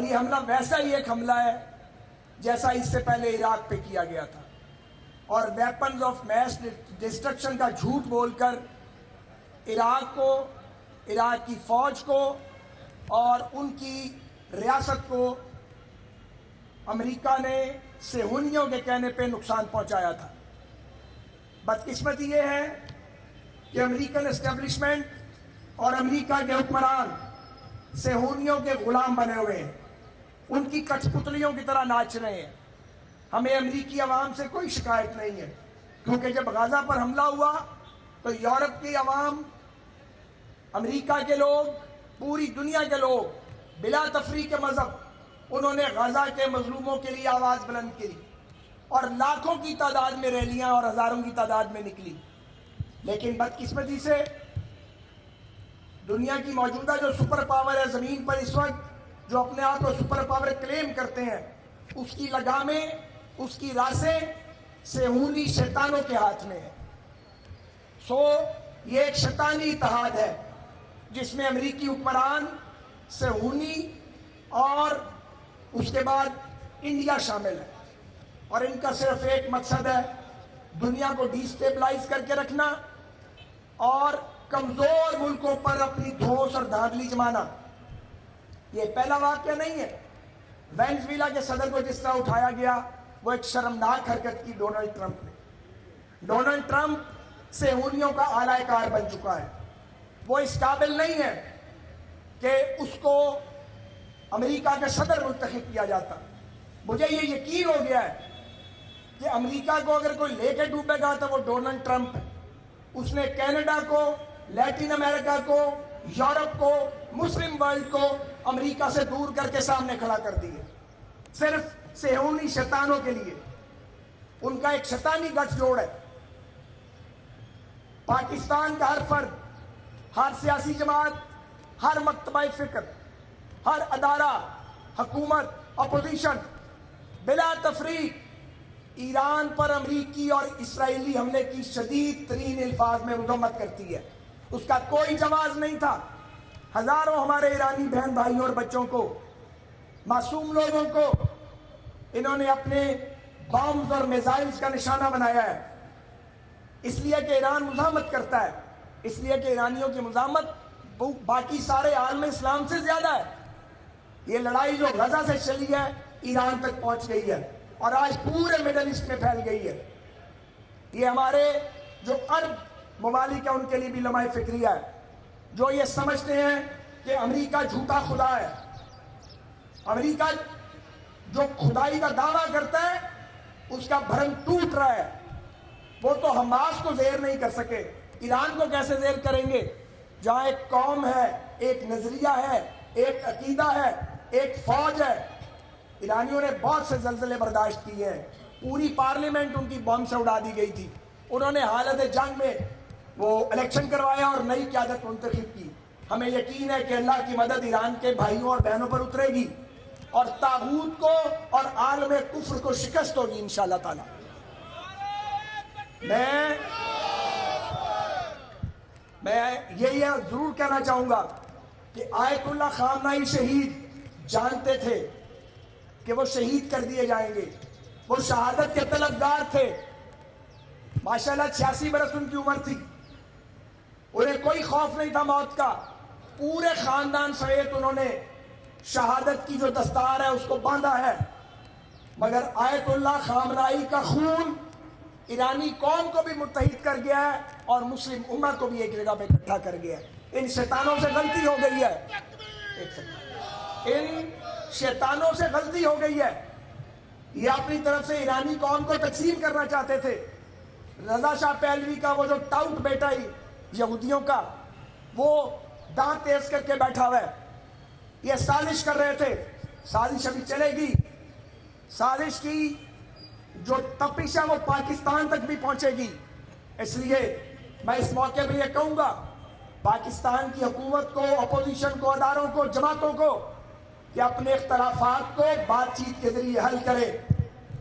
یہ حملہ ویسا ہی ایک حملہ ہے جیسا اس سے پہلے عراق پہ کیا گیا تھا، اور ویپنز آف میس ڈسٹرکشن کا جھوٹ بول کر عراق کو، عراق کی فوج کو اور ان کی ریاست کو امریکہ نے صہیونیوں کے کہنے پہ نقصان پہنچایا تھا۔ بدقسمتی یہ ہے کہ امریکن اسٹیبلشمنٹ اور امریکہ کے حکمران صہیونیوں کے غلام بنے ہوئے ہیں، ان کی کٹھ پتلیوں کی طرح ناچ رہے ہیں۔ ہمیں امریکی عوام سے کوئی شکایت نہیں ہے، کیونکہ جب غزہ پر حملہ ہوا تو یورپ کی عوام، امریکہ کے لوگ، پوری دنیا کے لوگ بلا تفریق کے مذہب، انہوں نے غزہ کے مظلوموں کے لیے آواز بلند کی اور لاکھوں کی تعداد میں ریلیاں اور ہزاروں کی تعداد میں نکلی۔ لیکن بدقسمتی سے دنیا کی موجودہ جو سپر پاور ہے زمین پر اس وقت، جو اپنے آپ کو سپر پاور کلیم کرتے ہیں، اس کی لگامیں، اس کی راسیں صہیونی شیطانوں کے ہاتھ میں ہے۔ یہ ایک شیطانی اتحاد ہے جس میں امریکی حکمران، صہیونی اور اس کے بعد انڈیا شامل ہے، اور ان کا صرف ایک مقصد ہے، دنیا کو ڈی سٹیبلائز کر کے رکھنا اور کمزور ملکوں پر اپنی دھوس اور دھاندلی جمانا۔ یہ پہلا واقعہ نہیں ہے۔ وینزویلا کے صدر کو جس طرح اٹھایا گیا، وہ ایک شرمناک حرکت کی ڈونلڈ ٹرمپ نے۔ ڈونلڈ ٹرمپ صہیونیوں کا اعلی کار بن چکا ہے، وہ اس قابل نہیں ہے کہ اس کو امریکہ کے صدر منتخب کیا جاتا۔ مجھے یہ یقین ہو گیا ہے کہ امریکہ کو اگر کوئی لے کے ڈوبے گا تو وہ ڈونلڈ ٹرمپ ہے۔ اس نے کینیڈا کو، لیٹن امریکہ کو، یورپ کو، مسلم ورلڈ کو امریکہ سے دور کر کے سامنے کھڑا کر دیے، صرف صہیونی شیطانوں کے لیے۔ ان کا ایک شیطانی گٹھ جوڑ ہے۔ پاکستان کا ہر فرد، ہر سیاسی جماعت، ہر مکتبہ فکر، ہر ادارہ، حکومت، اپوزیشن بلا تفریق ایران پر امریکی اور اسرائیلی حملے کی شدید ترین الفاظ میں مذمت کرتی ہے۔ اس کا کوئی جواز نہیں تھا۔ ہزاروں ہمارے ایرانی بہن بھائیوں اور بچوں کو، معصوم لوگوں کو انہوں نے اپنے بامز اور میزائلز کا نشانہ بنایا ہے، اس لیے کہ ایران مزاحمت کرتا ہے، اس لیے کہ ایرانیوں کی مزاحمت باقی سارے عالم اسلام سے زیادہ ہے۔ یہ لڑائی جو غزہ سے چلی ہے ایران تک پہنچ گئی ہے اور آج پورے مڈل ایسٹ میں پھیل گئی ہے۔ یہ ہمارے جو عرب ممالک ہیں ان کے لیے بھی لمحہ فکریہ ہے، جو یہ سمجھتے ہیں کہ امریکہ جھوٹا خدا ہے۔ امریکہ جو خدائی کا دعویٰ کرتا ہے اس کا بھرم ٹوٹ رہا ہے۔ وہ تو حماس کو زیر نہیں کر سکے، ایران کو کیسے زیر کریں گے؟ جہاں ایک قوم ہے، ایک نظریہ ہے، ایک عقیدہ ہے، ایک فوج ہے۔ ایرانیوں نے بہت سے زلزلے برداشت کیے ہیں، پوری پارلیمنٹ ان کی بم سے اڑا دی گئی تھی۔ انہوں نے حالت جنگ میں وہ الیکشن کروایا اور نئی قیادت منتخب کی۔ ہمیں یقین ہے کہ اللہ کی مدد ایران کے بھائیوں اور بہنوں پر اترے گی اور طاغوت کو اور عالم کفر کو شکست ہوگی انشاءاللہ تعالی۔ میں یہی ضرور کہنا چاہوں گا کہ آیت اللہ خامنائی شہید جانتے تھے کہ وہ شہید کر دیے جائیں گے، وہ شہادت کے طلبگار تھے۔ ماشاءاللہ 86 برس ان کی عمر تھی، انہیں کوئی خوف نہیں تھا موت کا۔ پورے خاندان سمیت انہوں نے شہادت کی جو دستار ہے اس کو باندھا ہے، مگر آیت اللہ خامنائی کا خون ایرانی قوم کو بھی متحد کر گیا ہے اور مسلم امت کو بھی ایک جگہ پہ اکٹھا کر گیا ہے۔ ان شیطانوں سے غلطی ہو گئی ہے، ان شیطانوں سے غلطی ہو گئی ہے۔ یہ اپنی طرف سے ایرانی قوم کو تقسیم کرنا چاہتے تھے۔ رضا شاہ پہلوی کا وہ جو ٹاؤٹ بیٹا ہی یہودیوں کا، وہ دانت تیز کر کے بیٹھا ہوا ہے۔ یہ سازش کر رہے تھے، سازش ابھی چلے گی۔ سازش کی جو تپش ہے وہ پاکستان تک بھی پہنچے گی۔ اس لیے میں اس موقع پہ یہ کہوں گا پاکستان کی حکومت کو، اپوزیشن کو، اداروں کو، جماعتوں کو کہ اپنے اختلافات کو بات چیت کے ذریعے حل کریں،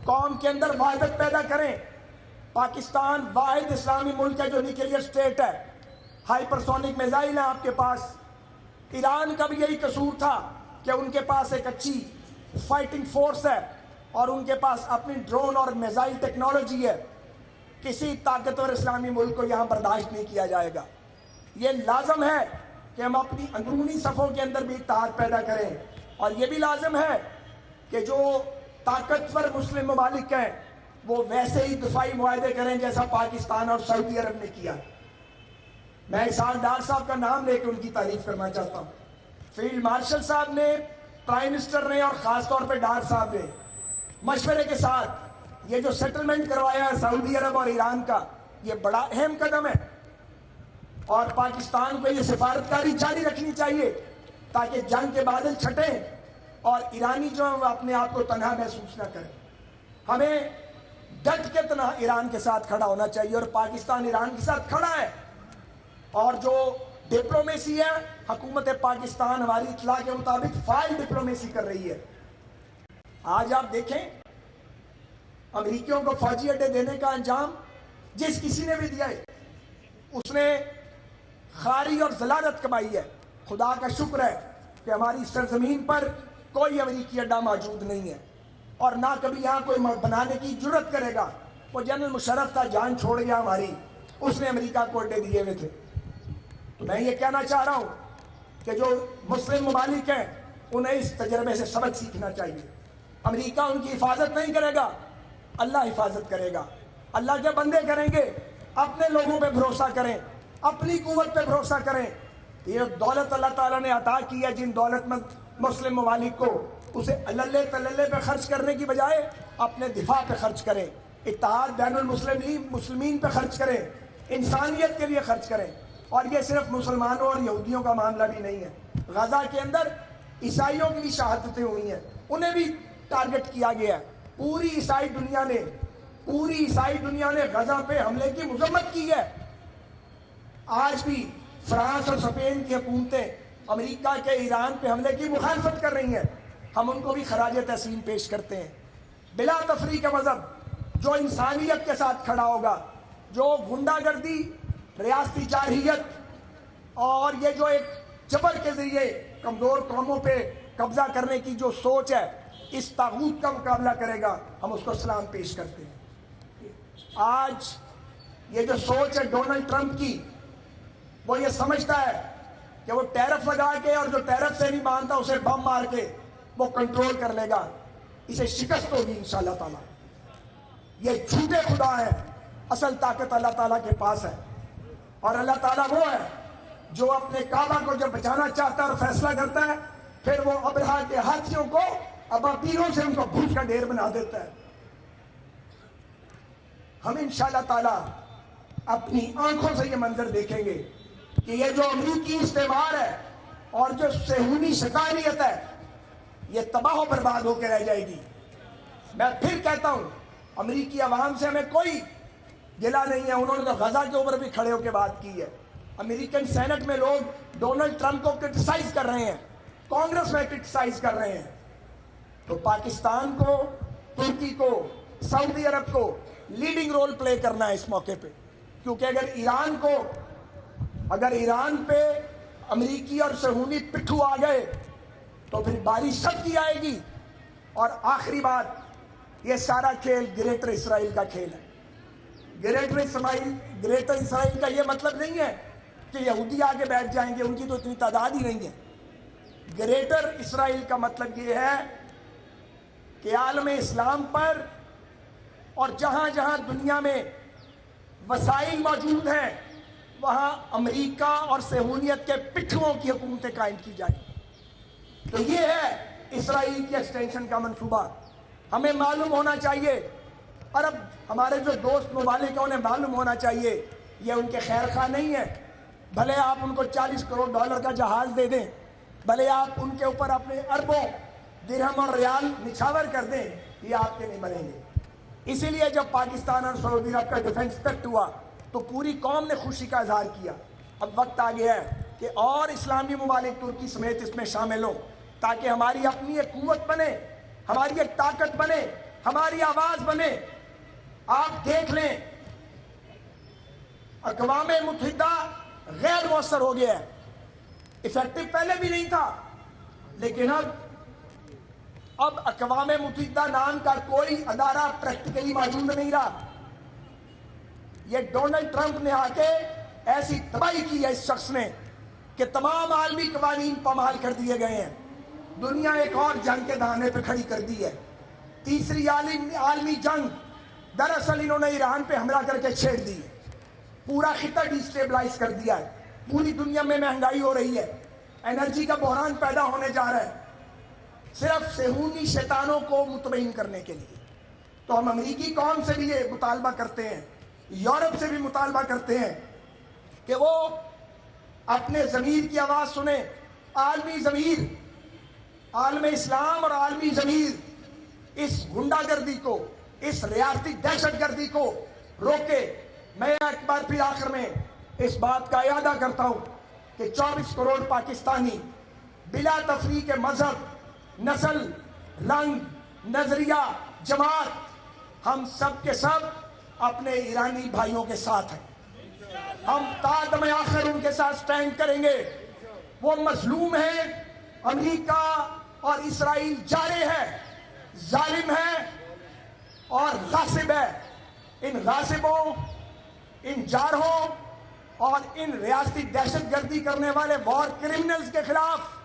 قوم کے اندر وحدت پیدا کریں۔ پاکستان واحد اسلامی ملک ہے جو نیوکلیئر اسٹیٹ ہے، ہائپر سونک میزائل ہیں آپ کے پاس۔ ایران کا بھی یہی قصور تھا، کہ ان کے پاس ایک اچھی فائٹنگ فورس ہے اور ان کے پاس اپنی ڈرون اور میزائل ٹیکنالوجی ہے، کسی طاقتور اسلامی ملک کو یہاں برداشت نہیں کیا جائے گا۔ یہ لازم ہے کہ ہم اپنی اندرونی صفوں کے اندر بھی اتحاد پیدا کریں، اور یہ بھی لازم ہے کہ جو طاقتور مسلم ممالک ہیں وہ ویسے ہی دفاعی معاہدے کریں جیسا پاکستان اور سعودی عرب نے کیا۔ میں اسحاق ڈار صاحب کا نام لے کے ان کی تعریف کرنا چاہتا ہوں۔ فیلڈ مارشل صاحب نے، پرائم منسٹر نے اور خاص طور پہ ڈار صاحب نے مشورے کے ساتھ یہ جو سیٹلمنٹ کروایا ہے سعودی عرب اور ایران کا، یہ بڑا اہم قدم ہے، اور پاکستان کو یہ سفارتکاری جاری رکھنی چاہیے تاکہ جنگ کے بادل چھٹیں اور ایرانی جو ہیں وہ اپنے آپ کو تنہا محسوس نہ کریں۔ ہمیں ڈٹ کے تنہا ایران کے ساتھ کھڑا ہونا چاہیے، اور پاکستان ایران کے ساتھ کھڑا ہے، اور جو ڈپلومیسی ہے حکومت پاکستان ہماری اطلاع کے مطابق فائل ڈپلومیسی کر رہی ہے۔ آج آپ دیکھیں امریکیوں کو فوجی اڈے دینے کا انجام جس کسی نے بھی دیا ہے اس نے خاری اور ذلالت کمائی ہے۔ خدا کا شکر ہے کہ ہماری سرزمین پر کوئی امریکی اڈا موجود نہیں ہے، اور نہ کبھی یہاں کوئی بنانے کی جرت کرے گا۔ وہ جنرل مشرف تھا، جان چھوڑ گیا ہماری، اس نے امریکہ کو اڈے دیے ہوئے تھے۔ تو میں یہ کہنا چاہ رہا ہوں کہ جو مسلم ممالک ہیں انہیں اس تجربے سے سبق سیکھنا چاہیے۔ امریکہ ان کی حفاظت نہیں کرے گا، اللہ حفاظت کرے گا۔ اللہ کے بندے کریں گے، اپنے لوگوں پہ بھروسہ کریں، اپنی قوت پہ بھروسہ کریں۔ یہ دولت اللہ تعالیٰ نے عطا کی ہے جن دولت مند مسلم ممالک کو، اسے اللہ تللے پہ خرچ کرنے کی بجائے اپنے دفاع پہ خرچ کریں، اتحاد بین المسلمین پہ خرچ کریں، انسانیت کے لیے خرچ کریں۔ اور یہ صرف مسلمانوں اور یہودیوں کا معاملہ بھی نہیں ہے، غزہ کے اندر عیسائیوں کی بھی شہادتیں ہوئی ہیں، انہیں بھی ٹارگٹ کیا گیا ہے۔ پوری عیسائی دنیا نے غزہ پہ حملے کی مذمت کی ہے۔ آج بھی فرانس اور اسپین کی حکومتیں امریکہ کے ایران پہ حملے کی مخالفت کر رہی ہیں، ہم ان کو بھی خراج تحسین پیش کرتے ہیں۔ بلا تفریق مذہب جو انسانیت کے ساتھ کھڑا ہوگا، جو غنڈہ گردی، ریاستی جارحیت اور یہ جو ایک جبر کے ذریعے کمزور قوموں پہ قبضہ کرنے کی جو سوچ ہے، اس طاغوت کا مقابلہ کرے گا، ہم اس کو سلام پیش کرتے ہیں۔ آج یہ جو سوچ ہے ڈونلڈ ٹرمپ کی، وہ یہ سمجھتا ہے کہ وہ ٹیرف لگا کے اور جو ٹیرف سے نہیں مانتا اسے بم مار کے وہ کنٹرول کر لے گا، اسے شکست ہوگی انشاءاللہ تعالیٰ۔ یہ جھوٹے خدا ہے، اصل طاقت اللہ تعالیٰ کے پاس ہے، اور اللہ تعالیٰ وہ ہے جو اپنے کعبہ کو جب بچانا چاہتا ہے اور فیصلہ کرتا ہے، پھر وہ ابرہا کے ہاتھیوں کو ابابیلوں سے ان کو بھوج کا ڈھیر بنا دیتا ہے۔ ہم انشاءاللہ تعالیٰ اپنی آنکھوں سے یہ منظر دیکھیں گے کہ یہ جو امریکی استعمار ہے اور جو صہیونی شکاریت ہے، یہ تباہ و برباد ہو کے رہ جائے گی۔ میں پھر کہتا ہوں، امریکی عوام سے ہمیں کوئی گلہ نہیں ہے، انہوں نے تو غزہ کے اوپر بھی کھڑے ہو کے بات کی ہے۔ امریکن سینٹ میں لوگ ڈونلڈ ٹرمپ کو کرٹیسائز کر رہے ہیں، کانگریس میں کرٹیسائز کر رہے ہیں۔ تو پاکستان کو، ترکی کو، سعودی عرب کو لیڈنگ رول پلے کرنا ہے اس موقع پہ، کیونکہ اگر ایران پہ امریکی اور صہیونی پٹھو آ گئے تو پھر بارش سب کی آئے گی۔ اور آخری بات، یہ سارا کھیل گریٹر اسرائیل کا کھیل ہے۔ گریٹر اسرائیل کا یہ مطلب نہیں ہے کہ یہودی آگے بیٹھ جائیں گے، ان کی تو اتنی تعداد ہی نہیں ہے۔ گریٹر اسرائیل کا مطلب یہ ہے کہ عالم اسلام پر اور جہاں جہاں دنیا میں وسائل موجود ہیں وہاں امریکہ اور صہیونیت کے پٹھوں کی حکومتیں قائم کی جائیں۔ تو یہ ہے اسرائیل کی ایکسٹینشن کا منصوبہ۔ ہمیں معلوم ہونا چاہیے، عرب ہمارے جو دوست ممالک ہیں انہیں معلوم ہونا چاہیے یہ ان کے خیر خواہ نہیں ہے۔ بھلے آپ ان کو $40 کروڑ کا جہاز دے دیں، بھلے آپ ان کے اوپر اپنے اربوں درہم اور ریال نچھاور کر دیں، یہ آپ کے نہیں بنیں گے۔ اسی لیے جب پاکستان اور سعودی عرب کا ڈیفنس پیکٹ ہوا تو پوری قوم نے خوشی کا اظہار کیا۔ اب وقت آ گیا ہے کہ اور اسلامی ممالک ترکی سمیت اس میں شامل ہوں، تاکہ ہماری اپنی ایک قوت بنے، ہماری ایک طاقت بنے، ہماری آواز بنے۔ آپ دیکھ لیں، اقوام متحدہ غیر مؤثر ہو گیا ہے، افیکٹو پہلے بھی نہیں تھا، لیکن اب اقوام متحدہ نام کا کوئی ادارہ پریکٹیکلی موجود نہیں رہا. یہ ڈونلڈ ٹرمپ نے آ کے ایسی تباہی کی ہے اس شخص نے کہ تمام عالمی قوانین پامال کر دیے گئے ہیں. دنیا ایک اور جنگ کے دہانے پہ کھڑی کر دی ہے. تیسری عالمی جنگ دراصل انہوں نے ایران پہ حملہ کر کے چھیڑ دی ہے. پورا خطہ ڈیسٹیبلائز کر دیا ہے. پوری دنیا میں مہنگائی ہو رہی ہے, انرجی کا بحران پیدا ہونے جا رہا ہے, صرف صہیونی شیطانوں کو مطمئن کرنے کے لیے. تو ہم امریکی قوم سے بھی یہ مطالبہ کرتے ہیں, یورپ سے بھی مطالبہ کرتے ہیں کہ وہ اپنے ضمیر کی آواز سنیں. عالمی ضمیر, عالم اسلام اور عالمی ضمیر اس غنڈہ گردی کو, اس ریاستی دہشت گردی کو روکے. میں ایک بار پھر آخر میں اس بات کا اعادہ کرتا ہوں کہ 24 کروڑ پاکستانی بلا تفریق مذہب, نسل, رنگ, نظریہ, جماعت, ہم سب کے سب اپنے ایرانی بھائیوں کے ساتھ ہیں. ہم تا دم آخر ان کے ساتھ سٹینڈ کریں گے. وہ مظلوم ہیں, امریکہ اور اسرائیل جارح ہے, ظالم ہے اور غاصب ہے. ان غاصبوں, ان جارحوں اور ان ریاستی دہشت گردی کرنے والے وار کرمنلز کے خلاف